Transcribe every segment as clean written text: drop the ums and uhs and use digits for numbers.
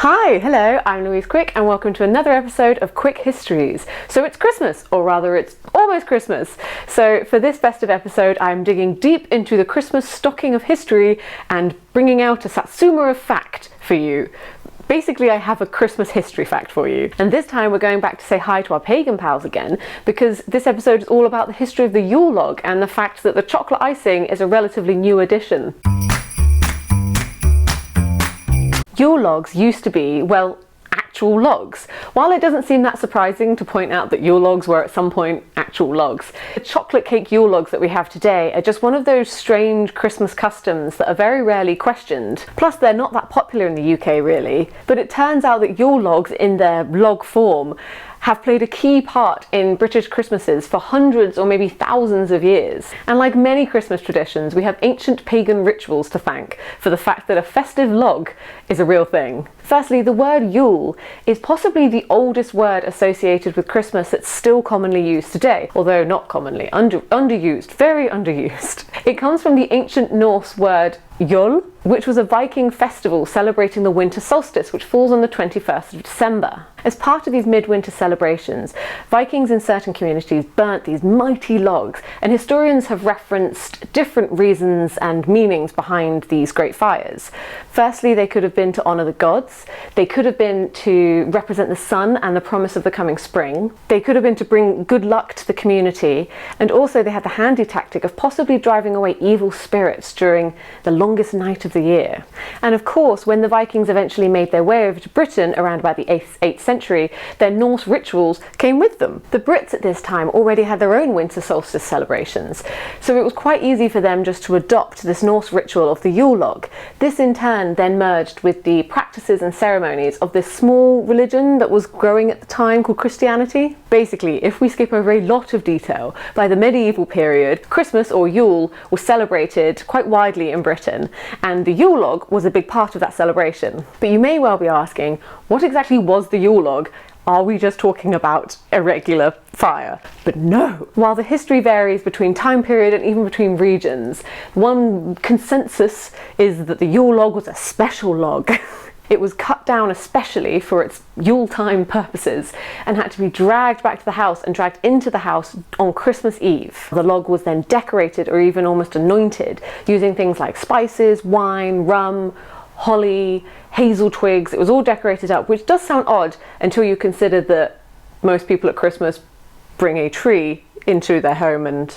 Hi, hello, I'm Louise Quick and welcome to another episode of Quick Histories. So it's Christmas, or rather it's almost Christmas. So for this festive episode I'm digging deep into the Christmas stocking of history and bringing out a Satsuma of fact for you. Basically, I have a Christmas history fact for you. And this time we're going back to say hi to our pagan pals again, because this episode is all about the history of the Yule log and the fact that the chocolate icing is a relatively new addition. Yule logs used to be, well, actual logs. While it doesn't seem that surprising to point out that Yule logs were at some point actual logs, the chocolate cake Yule logs that we have today are just one of those strange Christmas customs that are very rarely questioned. Plus they're not that popular in the UK really, but it turns out that Yule logs in their log form have played a key part in British Christmases for hundreds or maybe thousands of years. And like many Christmas traditions, we have ancient pagan rituals to thank for the fact that a festive log is a real thing. Firstly, the word Yule is possibly the oldest word associated with Christmas that's still commonly used today, although not commonly, underused, very underused. It comes from the ancient Norse word Yule, which was a Viking festival celebrating the winter solstice, which falls on the 21st of December. As part of these midwinter celebrations, Vikings in certain communities burnt these mighty logs, and historians have referenced different reasons and meanings behind these great fires. Firstly, they could have been to honour the gods, they could have been to represent the sun and the promise of the coming spring, they could have been to bring good luck to the community, and also they had the handy tactic of possibly driving away evil spirits during the longest night of the year. And of course, when the Vikings eventually made their way over to Britain around about the 8th century, their Norse rituals came with them. The Brits at this time already had their own winter solstice celebrations, so it was quite easy for them just to adopt this Norse ritual of the Yule log. This in turn then merged with the practices and ceremonies of this small religion that was growing at the time called Christianity. Basically, if we skip over a lot of detail, by the medieval period, Christmas or Yule was celebrated quite widely in Britain, and the Yule log was a big part of that celebration. But you may well be asking, what exactly was the Yule log? Are we just talking about a regular fire? But no! While the history varies between time period and even between regions, one consensus is that the Yule log was a special log. It was cut down especially for its Yuletime purposes and had to be dragged back to the house and dragged into the house on Christmas Eve. The log was then decorated or even almost anointed using things like spices, wine, rum, holly, hazel twigs. It was all decorated up, which does sound odd until you consider that most people at Christmas bring a tree into their home and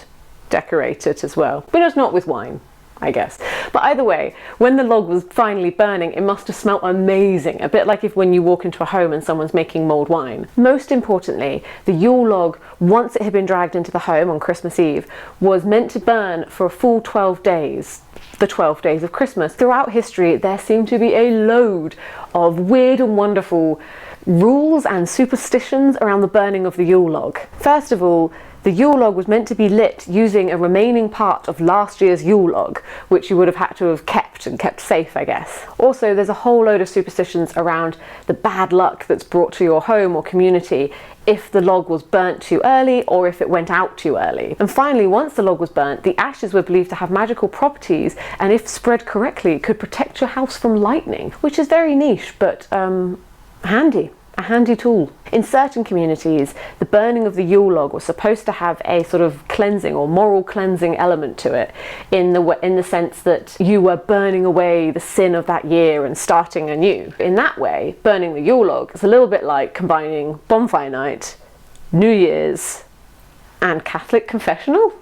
decorate it as well. But just not with wine, I guess. But either way, when the log was finally burning, it must have smelt amazing, a bit like when you walk into a home and someone's making mulled wine. Most importantly, the Yule log, once it had been dragged into the home on Christmas Eve, was meant to burn for a full 12 days. The 12 days of Christmas. Throughout history, there seemed to be a load of weird and wonderful rules and superstitions around the burning of the Yule log. First of all, the Yule log was meant to be lit using a remaining part of last year's Yule log, which you would have had to have kept and kept safe, I guess. Also, there's a whole load of superstitions around the bad luck that's brought to your home or community if the log was burnt too early or if it went out too early. And finally, once the log was burnt, the ashes were believed to have magical properties and if spread correctly could protect your house from lightning, which is very niche but handy. A handy tool. In certain communities, the burning of the Yule log was supposed to have a sort of cleansing or moral cleansing element to it, in the sense that you were burning away the sin of that year and starting anew. In that way, burning the Yule log is a little bit like combining bonfire night, New Year's, and Catholic confessional?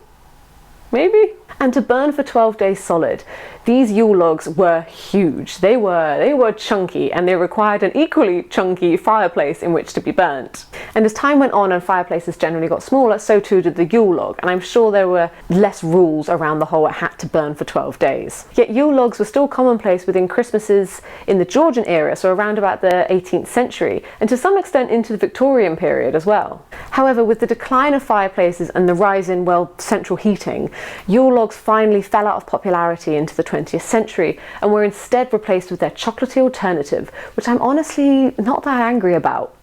Maybe? And to burn for 12 days solid, these Yule logs were huge. They were chunky, and they required an equally chunky fireplace in which to be burnt. And as time went on and fireplaces generally got smaller, so too did the Yule log, and I'm sure there were less rules around the whole it had to burn for 12 days. Yet Yule logs were still commonplace within Christmases in the Georgian era, so around about the 18th century, and to some extent into the Victorian period as well. However, with the decline of fireplaces and the rise in, well, central heating, Yule logs finally fell out of popularity into the 20th century and were instead replaced with their chocolatey alternative, which I'm honestly not that angry about.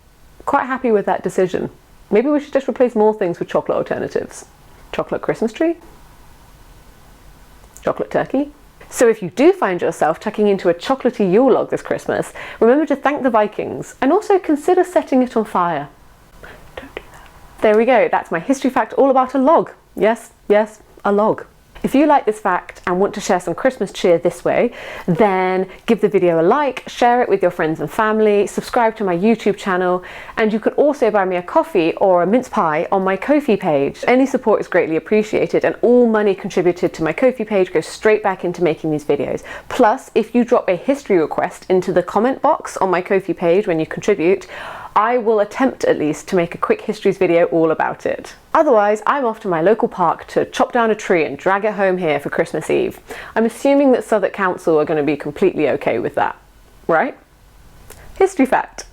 Quite happy with that decision. Maybe we should just replace more things with chocolate alternatives. Chocolate Christmas tree? Chocolate turkey? So if you do find yourself tucking into a chocolatey Yule log this Christmas, remember to thank the Vikings and also consider setting it on fire. Don't do that. There we go, that's my history fact all about a log. Yes, yes, a log. If you like this fact and want to share some Christmas cheer this way, then give the video a like, share it with your friends and family, subscribe to my YouTube channel, and you can also buy me a coffee or a mince pie on my Ko-fi page. Any support is greatly appreciated, and all money contributed to my Ko-fi page goes straight back into making these videos. Plus, if you drop a history request into the comment box on my Ko-fi page when you contribute, I will attempt at least to make a quick histories video all about it. Otherwise, I'm off to my local park to chop down a tree and drag it home here for Christmas Eve. I'm assuming that Southwark Council are going to be completely okay with that, right? History fact.